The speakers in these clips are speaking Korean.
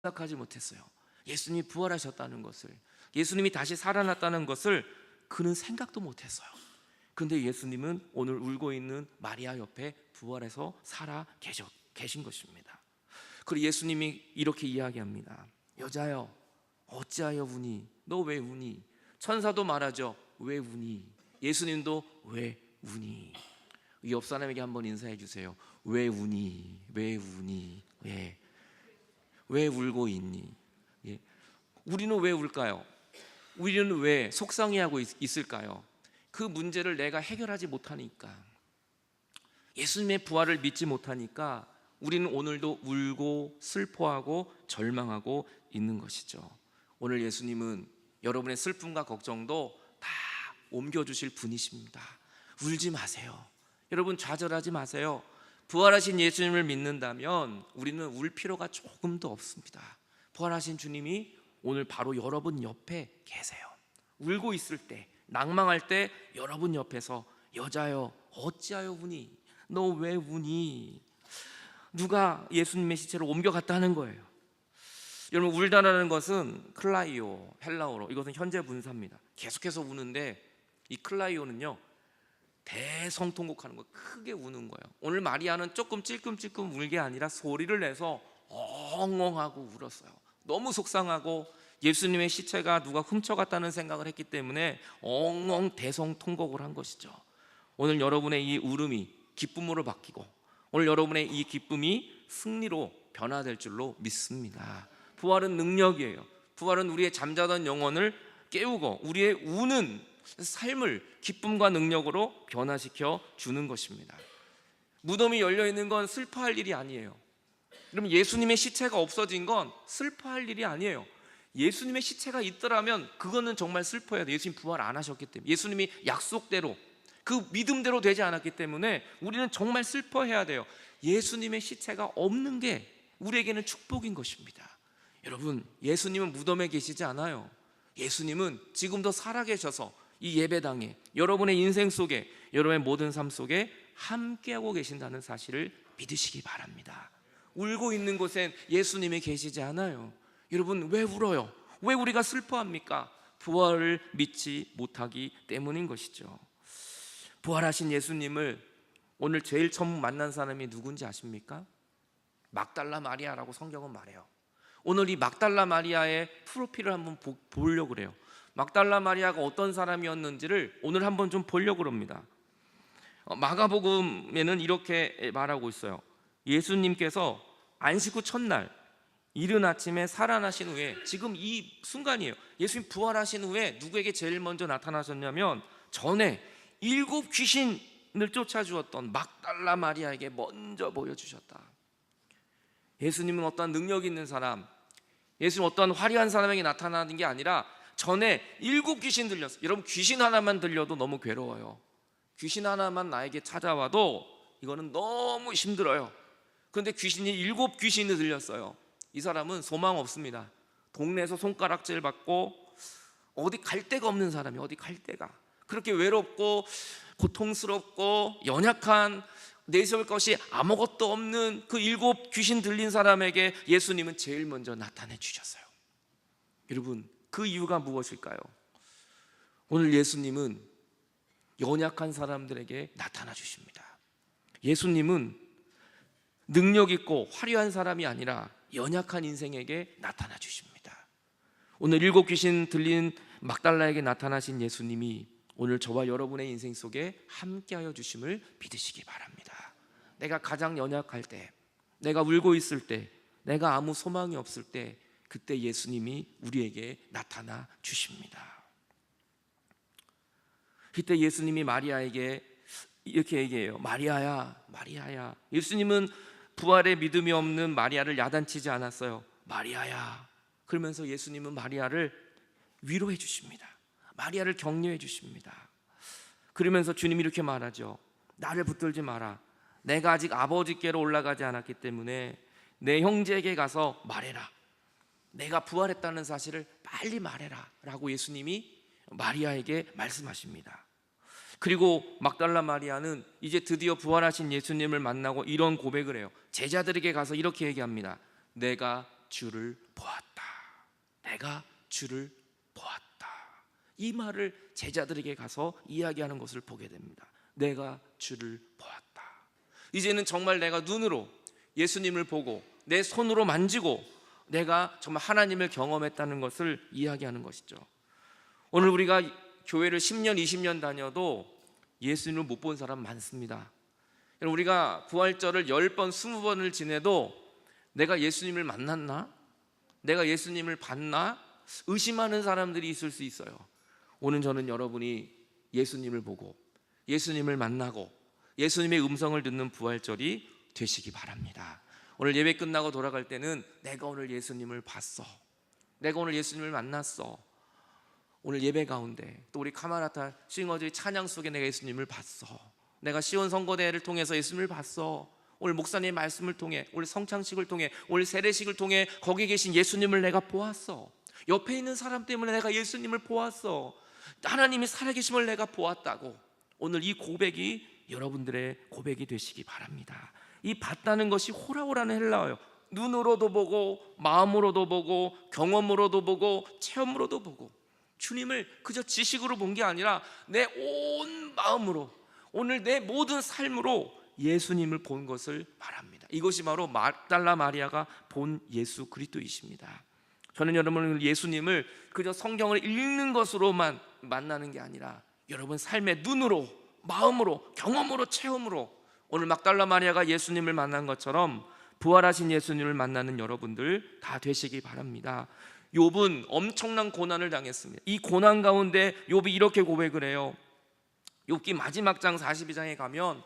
생각하지 못했어요. 예수님이 부활하셨다는 것을, 예수님이 다시 살아났다는 것을 그는 생각도 못했어요. 근데 예수님은 오늘 울고 있는 마리아 옆에 부활해서 살아 계신 것입니다. 그리고 예수님이 이렇게 이야기합니다. 여자여, 어찌하여 우니? 너 왜 우니? 천사도 말하죠. 왜 우니? 예수님도 왜 우니? 이 옆 사람에게 한번 인사해 주세요. 왜 우니? 왜 우니? 왜 울고 있니? 우리는 왜 울까요? 우리는 왜 속상해하고 있을까요? 그 문제를 내가 해결하지 못하니까, 예수님의 부활을 믿지 못하니까 우리는 오늘도 울고 슬퍼하고 절망하고 있는 것이죠. 오늘 예수님은 여러분의 슬픔과 걱정도 다 옮겨주실 분이십니다. 울지 마세요. 여러분, 좌절하지 마세요. 부활하신 예수님을 믿는다면 우리는 울 필요가 조금도 없습니다. 부활하신 주님이 오늘 바로 여러분 옆에 계세요. 울고 있을 때, 낭망할 때 여러분 옆에서 여자여, 어찌하여 우니? 너 왜 우니? 누가 예수님의 시체를 옮겨갔다 하는 거예요. 여러분, 울다라는 것은 클라이오, 헬라어로 이것은 현재 분사입니다. 계속해서 우는데 이 클라이오는요, 대성통곡하는 거, 크게 우는 거예요. 오늘 마리아는 조금 찔끔찔끔 울게 아니라 소리를 내서 엉엉하고 울었어요. 너무 속상하고 예수님의 시체가 누가 훔쳐갔다는 생각을 했기 때문에 엉엉 대성통곡을 한 것이죠. 오늘 여러분의 이 울음이 기쁨으로 바뀌고, 오늘 여러분의 이 기쁨이 승리로 변화될 줄로 믿습니다. 부활은 능력이에요. 부활은 우리의 잠자던 영혼을 깨우고 우리의 우는 삶을 기쁨과 능력으로 변화시켜 주는 것입니다. 무덤이 열려 있는 건 슬퍼할 일이 아니에요. 그럼 예수님의 시체가 없어진 건 슬퍼할 일이 아니에요. 예수님의 시체가 있더라면 그거는 정말 슬퍼해야 돼요. 예수님 부활 안 하셨기 때문에, 예수님이 약속대로 그 믿음대로 되지 않았기 때문에 우리는 정말 슬퍼해야 돼요. 예수님의 시체가 없는 게 우리에게는 축복인 것입니다. 여러분, 예수님은 무덤에 계시지 않아요. 예수님은 지금도 살아계셔서 이 예배당에, 여러분의 인생 속에, 여러분의 모든 삶 속에 함께하고 계신다는 사실을 믿으시기 바랍니다. 울고 있는 곳엔 예수님이 계시지 않아요. 여러분, 왜 울어요? 왜 우리가 슬퍼합니까? 부활을 믿지 못하기 때문인 것이죠. 부활하신 예수님을 오늘 제일 처음 만난 사람이 누군지 아십니까? 막달라 마리아라고 성경은 말해요. 오늘 이 막달라 마리아의 프로필을 한번 보려고 그래요. 막달라 마리아가 어떤 사람이었는지를 오늘 한번 좀 보려고 합니다. 마가복음에는 이렇게 말하고 있어요. 예수님께서 안식 후 첫날 이른 아침에 살아나신 후에, 지금 이 순간이에요. 예수님 부활하신 후에 누구에게 제일 먼저 나타나셨냐면, 전에 7 귀신을 쫓아주었던 막달라 마리아에게 먼저 보여주셨다. 예수님은 어떠한 능력 있는 사람, 예수님은 어떠한 화려한 사람에게 나타나는 게 아니라 전에 7 귀신 들렸어요. 여러분, 귀신 하나만 들려도 너무 괴로워요. 귀신 하나만 나에게 찾아와도 이거는 너무 힘들어요. 그런데 귀신이 7 귀신이 들렸어요. 이 사람은 소망 없습니다. 동네에서 손가락질 받고 어디 갈 데가 없는 사람이에요. 어디 갈 데가, 그렇게 외롭고 고통스럽고 연약한, 내세울 것이 아무것도 없는 그 7 귀신 들린 사람에게 예수님은 제일 먼저 나타내 주셨어요. 여러분, 그 이유가 무엇일까요? 오늘 예수님은 연약한 사람들에게 나타나 주십니다. 예수님은 능력 있고 화려한 사람이 아니라 연약한 인생에게 나타나 주십니다. 오늘 7 귀신 들린 막달라에게 나타나신 예수님이 오늘 저와 여러분의 인생 속에 함께하여 주심을 믿으시기 바랍니다. 내가 가장 연약할 때, 내가 울고 있을 때, 내가 아무 소망이 없을 때, 그때 예수님이 우리에게 나타나 주십니다. 그때 예수님이 마리아에게 이렇게 얘기해요. 마리아야, 마리아야. 예수님은 부활의 믿음이 없는 마리아를 야단치지 않았어요. 마리아야. 그러면서 예수님은 마리아를 위로해 주십니다. 마리아를 격려해 주십니다. 그러면서 주님이 이렇게 말하죠. 나를 붙들지 마라. 내가 아직 아버지께로 올라가지 않았기 때문에 내 형제에게 가서 말해라. 내가 부활했다는 사실을 빨리 말해라 라고 예수님이 마리아에게 말씀하십니다. 그리고 막달라 마리아는 이제 드디어 부활하신 예수님을 만나고 이런 고백을 해요. 제자들에게 가서 이렇게 얘기합니다. 내가 주를 보았다. 내가 주를 보았다. 이 말을 제자들에게 가서 이야기하는 것을 보게 됩니다. 내가 주를 보았다. 이제는 정말 내가 눈으로 예수님을 보고 내 손으로 만지고 내가 정말 하나님을 경험했다는 것을 이야기하는 것이죠. 오늘 우리가 교회를 10년, 20년 다녀도 예수님을 못 본 사람 많습니다. 우리가 부활절을 10번, 20번을 지내도 내가 예수님을 만났나? 내가 예수님을 봤나? 의심하는 사람들이 있을 수 있어요. 오늘 저는 여러분이 예수님을 보고 예수님을 만나고 예수님의 음성을 듣는 부활절이 되시기 바랍니다. 오늘 예배 끝나고 돌아갈 때는 내가 오늘 예수님을 봤어. 내가 오늘 예수님을 만났어. 오늘 예배 가운데 또 우리 카마라타 싱어즈의 찬양 속에 내가 예수님을 봤어. 내가 시온 선거대회를 통해서 예수님을 봤어. 오늘 목사님의 말씀을 통해, 오늘 성창식을 통해, 오늘 세례식을 통해 거기 계신 예수님을 내가 보았어. 옆에 있는 사람 때문에 내가 예수님을 보았어. 하나님이 살아계심을 내가 보았다고. 오늘 이 고백이 여러분들의 고백이 되시기 바랍니다. 이 봤다는 것이 호라호라는 헬라어예요. 눈으로도 보고 마음으로도 보고 경험으로도 보고 체험으로도 보고, 주님을 그저 지식으로 본 게 아니라 내 온 마음으로, 오늘 내 모든 삶으로 예수님을 본 것을 말합니다. 이것이 바로 막달라 마리아가 본 예수 그리스도이십니다. 저는 여러분을 예수님을 그저 성경을 읽는 것으로만 만나는 게 아니라 여러분 삶의 눈으로, 마음으로, 경험으로, 체험으로 오늘 막달라 마리아가 예수님을 만난 것처럼 부활하신 예수님을 만나는 여러분들 다 되시기 바랍니다. 욥은 엄청난 고난을 당했습니다. 이 고난 가운데 욥이 이렇게 고백을 해요. 욥기 마지막 장 42장에 가면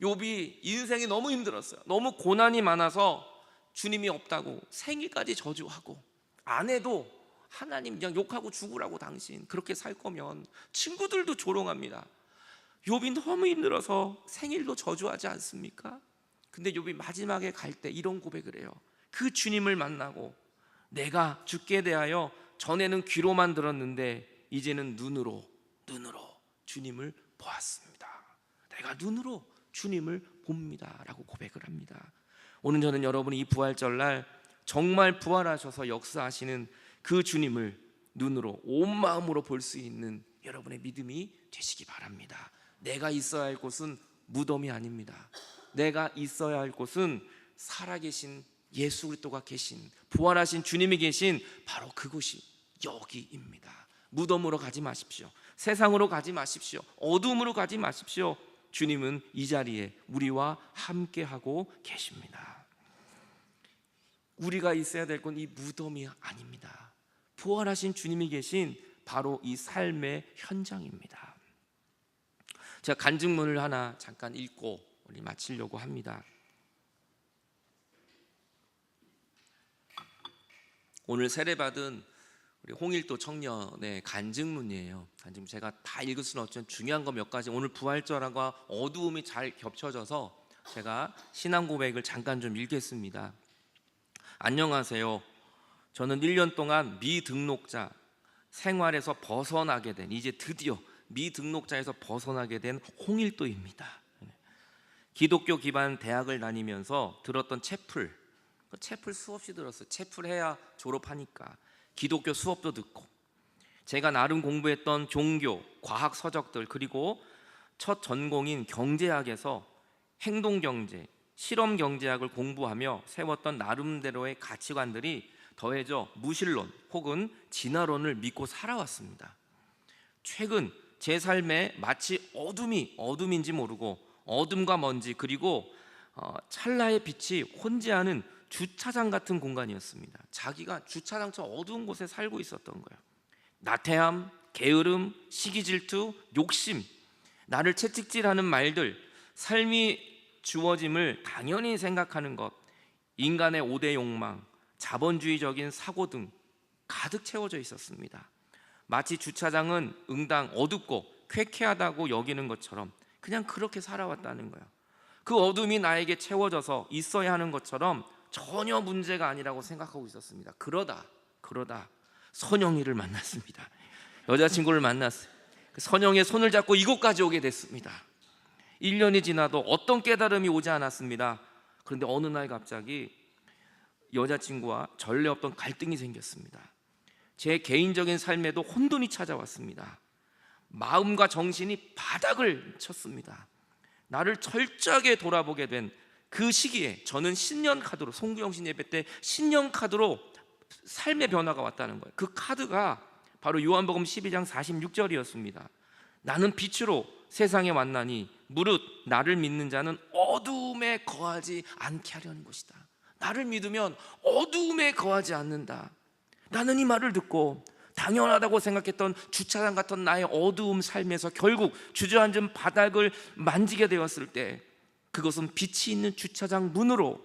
욥이 인생이 너무 힘들었어요. 너무 고난이 많아서 주님이 없다고 생일까지 저주하고, 아내도 하나님 그냥 욕하고 죽으라고 당신 그렇게 살 거면, 친구들도 조롱합니다. 욥이 너무 힘들어서 생일도 저주하지 않습니까? 근데 욥이 마지막에 갈 때 이런 고백을 해요. 그 주님을 만나고 내가 주께 대하여 전에는 귀로만 들었는데 이제는 눈으로 주님을 보았습니다. 내가 눈으로 주님을 봅니다 라고 고백을 합니다. 오늘 저는 여러분이 이 부활절날 정말 부활하셔서 역사하시는 그 주님을 눈으로 온 마음으로 볼 수 있는 여러분의 믿음이 되시기 바랍니다. 내가 있어야 할 곳은 무덤이 아닙니다. 내가 있어야 할 곳은 살아계신 예수 그리스도가 계신, 부활하신 주님이 계신 바로 그곳이 여기입니다. 무덤으로 가지 마십시오. 세상으로 가지 마십시오. 어둠으로 가지 마십시오. 주님은 이 자리에 우리와 함께하고 계십니다. 우리가 있어야 될 건 이 무덤이 아닙니다. 부활하신 주님이 계신 바로 이 삶의 현장입니다. 제가 간증문을 하나 잠깐 읽고 우리 마치려고 합니다. 오늘 세례받은 우리 홍일도 청년의 간증문이에요. 간증문 제가 다 읽을 수는 없지만 중요한 거 몇 가지, 오늘 부활절과 어두움이 잘 겹쳐져서 제가 신앙 고백을 잠깐 좀 읽겠습니다. 안녕하세요. 저는 1년 동안 미등록자 생활에서 벗어나게 된, 이제 드디어 미등록자에서 벗어나게 된 홍일도입니다. 기독교 기반 대학을 다니면서 들었던 채플 수없이 들었어요. 채플 해야 졸업하니까. 기독교 수업도 듣고, 제가 나름 공부했던 종교, 과학 서적들, 그리고 첫 전공인 경제학에서 행동경제, 실험경제학을 공부하며 세웠던 나름대로의 가치관들이 더해져 무신론 혹은 진화론을 믿고 살아왔습니다. 최근 제 삶에 마치 어둠인지 모르고 어둠과 먼지 그리고 찰나의 빛이 혼재하는 주차장 같은 공간이었습니다. 자기가 주차장처럼 어두운 곳에 살고 있었던 거예요. 나태함, 게으름, 시기질투, 욕심, 나를 채찍질하는 말들, 삶이 주어짐을 당연히 생각하는 것, 인간의 5대 욕망, 자본주의적인 사고 등 가득 채워져 있었습니다. 마치 주차장은 응당 어둡고 쾌쾌하다고 여기는 것처럼 그냥 그렇게 살아왔다는 거예요. 그 어둠이 나에게 채워져서 있어야 하는 것처럼 전혀 문제가 아니라고 생각하고 있었습니다. 그러다 선영이를 만났습니다. 여자친구를 만났어요. 선영의 손을 잡고 이곳까지 오게 됐습니다. 1년이 지나도 어떤 깨달음이 오지 않았습니다. 그런데 어느 날 갑자기 여자친구와 전례 없던 갈등이 생겼습니다. 제 개인적인 삶에도 혼돈이 찾아왔습니다. 마음과 정신이 바닥을 쳤습니다. 나를 철저하게 돌아보게 된 그 시기에 저는 신년카드로, 송구영신 예배 때 신년카드로 삶의 변화가 왔다는 거예요. 그 카드가 바로 요한복음 12장 46절이었습니다. 나는 빛으로 세상에 왔나니 무릇 나를 믿는 자는 어두움에 거하지 않게 하려는 것이다. 나를 믿으면 어두움에 거하지 않는다. 나는 이 말을 듣고 당연하다고 생각했던 주차장 같은 나의 어두움 삶에서 결국 주저앉은 바닥을 만지게 되었을 때, 그것은 빛이 있는 주차장 문으로,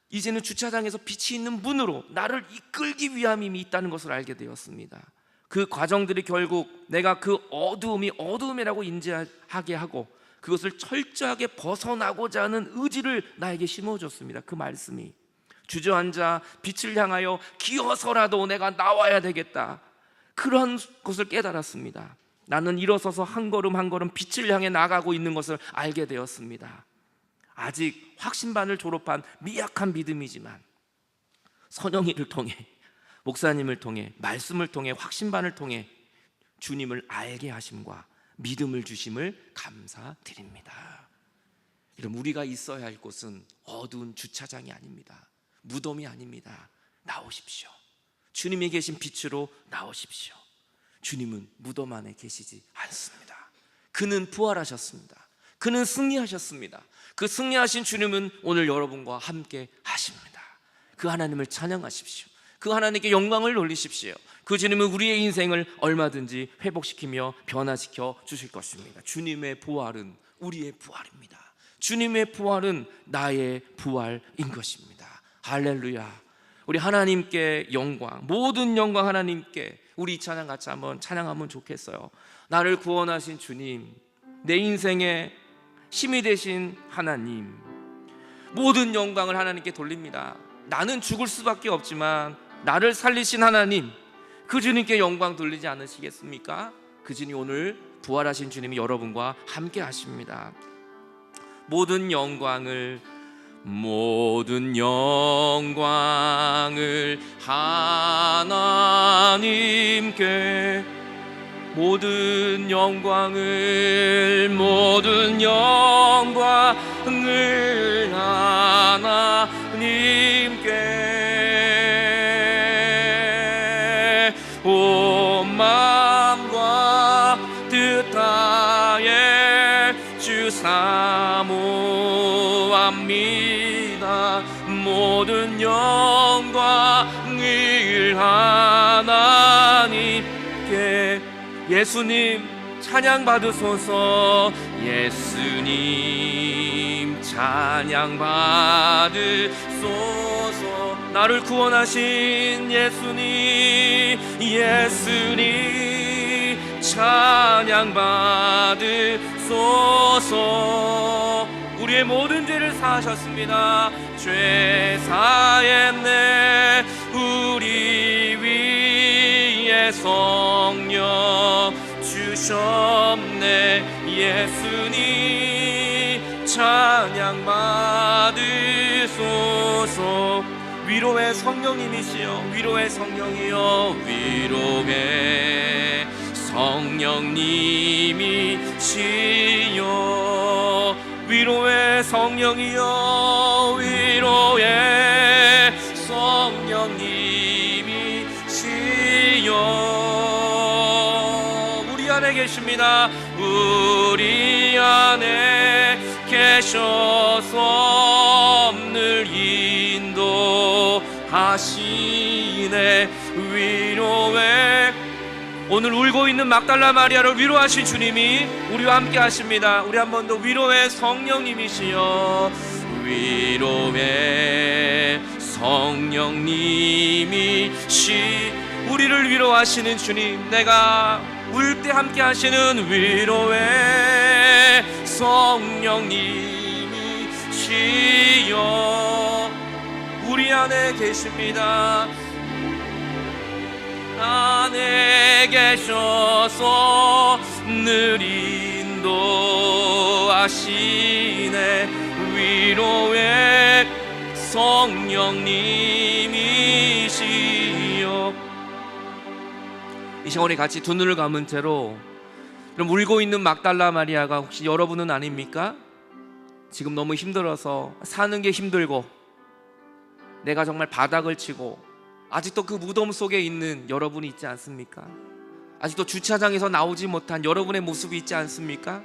이제는 주차장에서 빛이 있는 문으로 나를 이끌기 위함이 있다는 것을 알게 되었습니다. 그 과정들이 결국 내가 그 어두움이 어두움이라고 인지하게 하고 그것을 철저하게 벗어나고자 하는 의지를 나에게 심어줬습니다. 그 말씀이 주저앉아 빛을 향하여 기어서라도 내가 나와야 되겠다, 그런 것을 깨달았습니다. 나는 일어서서 한 걸음 한 걸음 빛을 향해 나가고 있는 것을 알게 되었습니다. 아직 확신반을 졸업한 미약한 믿음이지만 선영이를 통해, 목사님을 통해, 말씀을 통해, 확신반을 통해 주님을 알게 하심과 믿음을 주심을 감사드립니다. 여러분, 우리가 있어야 할 곳은 어두운 주차장이 아닙니다. 무덤이 아닙니다. 나오십시오. 주님이 계신 빛으로 나오십시오. 주님은 무덤 안에 계시지 않습니다. 그는 부활하셨습니다. 그는 승리하셨습니다. 그 승리하신 주님은 오늘 여러분과 함께 하십니다. 그 하나님을 찬양하십시오. 그 하나님께 영광을 돌리십시오. 그 주님은 우리의 인생을 얼마든지 회복시키며 변화시켜 주실 것입니다. 주님의 부활은 우리의 부활입니다. 주님의 부활은 나의 부활인 것입니다. 할렐루야. 우리 하나님께 영광, 모든 영광 하나님께. 우리 이 찬양 같이 한번 찬양하면 좋겠어요. 나를 구원하신 주님, 내 인생의 힘이 되신 하나님, 모든 영광을 하나님께 돌립니다. 나는 죽을 수밖에 없지만 나를 살리신 하나님, 그 주님께 영광 돌리지 않으시겠습니까? 그 주님, 오늘 부활하신 주님이 여러분과 함께 하십니다. 모든 영광을 하나님께, 모든 영광을 하나님께, 온 마음과 뜻 다해 주 사모합니다. 모든 영광을 하나님께. 예수님 찬양 받으소서. 예수님 찬양 받으소서. 나를 구원하신 예수님, 예수님 찬양 받으소서. 우리의 모든 죄를 사하셨습니다. 죄 사했네. 우리 위에 성령 주셨네. 예수님 찬양 받으소서. 위로의 성령님이시여, 위로의 성령이여, 위로의 성령님이시여, 위로의 성령이여, 위로의 성령님이시여. 우리 안에 계십니다. 우리 안에 계셔서 늘 인도하시네. 위로의, 오늘 울고 있는 막달라 마리아를 위로하신 주님이 우리와 함께 하십니다. 우리 한 번 더. 위로의 성령님이시여, 위로의 성령님이시, 우리를 위로하시는 주님, 내가 울 때 함께 하시는 위로의 성령님이시여, 우리 안에 계십니다. 안에 계셔서 늘 인도하시네. 위로의 성령님이시여. 이 시간에 같이 두 눈을 감은 채로 그럼 울고 있는 막달라 마리아가 혹시 여러분은 아닙니까? 지금 너무 힘들어서 사는 게 힘들고 내가 정말 바닥을 치고 아직도 그 무덤 속에 있는 여러분이 있지 않습니까? 아직도 주차장에서 나오지 못한 여러분의 모습이 있지 않습니까?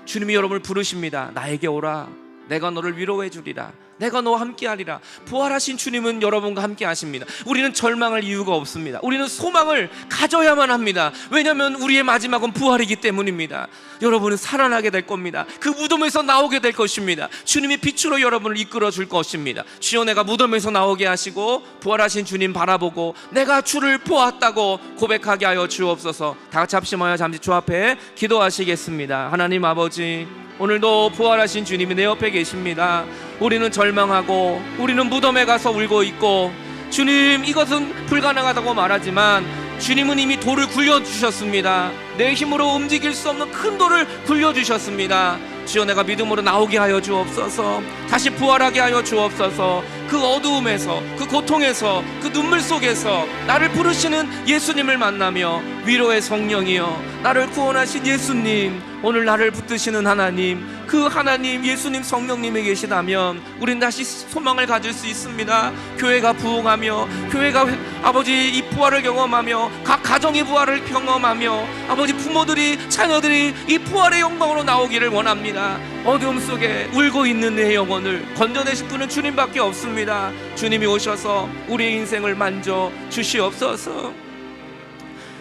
주님이 여러분을 부르십니다. 나에게 오라. 내가 너를 위로해 주리라. 내가 너와 함께하리라. 부활하신 주님은 여러분과 함께 하십니다. 우리는 절망할 이유가 없습니다. 우리는 소망을 가져야만 합니다. 왜냐하면 우리의 마지막은 부활이기 때문입니다. 여러분은 살아나게 될 겁니다. 그 무덤에서 나오게 될 것입니다. 주님이 빛으로 여러분을 이끌어 줄 것입니다. 주여, 내가 무덤에서 나오게 하시고 부활하신 주님 바라보고 내가 주를 보았다고 고백하게 하여 주옵소서. 다 같이 합심하여 잠시 주 앞에 기도하시겠습니다. 하나님 아버지, 오늘도 부활하신 주님이 내 옆에 계십니다. 우리는 절망하고 우리는 무덤에 가서 울고 있고, 주님, 이것은 불가능하다고 말하지만 주님은 이미 돌을 굴려주셨습니다. 내 힘으로 움직일 수 없는 큰 돌을 굴려주셨습니다. 주여, 내가 믿음으로 나오게 하여 주옵소서. 다시 부활하게 하여 주옵소서. 그 어두움에서, 그 고통에서, 그 눈물 속에서 나를 부르시는 예수님을 만나며 위로의 성령이여, 나를 구원하신 예수님, 오늘 나를 붙드시는 하나님, 그 하나님 예수님 성령님이 계시다면 우린 다시 소망을 가질 수 있습니다. 교회가 부흥하며, 교회가 아버지 이 부활을 경험하며, 각 가정이 부활을 경험하며, 아버지 부모들이, 자녀들이 이 부활의 영광으로 나오기를 원합니다. 어두움 속에 울고 있는 내 영혼을 건져내실 분은 주님밖에 없습니다. 주님이 오셔서 우리의 인생을 만져 주시옵소서.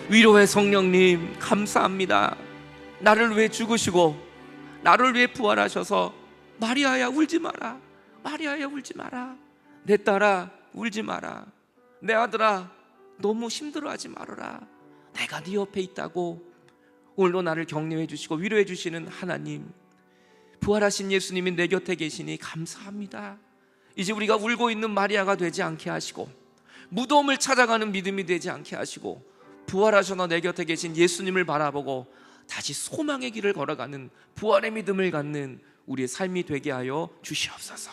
위로의 성령님, 감사합니다. 나를 위해 죽으시고 나를 위해 부활하셔서, 마리아야 울지 마라, 마리아야 울지 마라, 내 딸아 울지 마라, 내 아들아 너무 힘들어하지 말아라, 내가 네 옆에 있다고 오늘도 나를 격려해 주시고 위로해 주시는 하나님, 부활하신 예수님이 내 곁에 계시니 감사합니다. 이제 우리가 울고 있는 마리아가 되지 않게 하시고, 무덤을 찾아가는 믿음이 되지 않게 하시고, 부활하셔서 내 곁에 계신 예수님을 바라보고 다시 소망의 길을 걸어가는 부활의 믿음을 갖는 우리의 삶이 되게 하여 주시옵소서.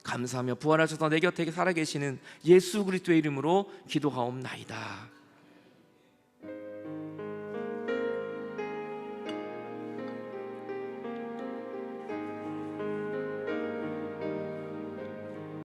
감사하며 부활하셔서 내 곁에 살아계시는 예수 그리스도의 이름으로 기도하옵나이다.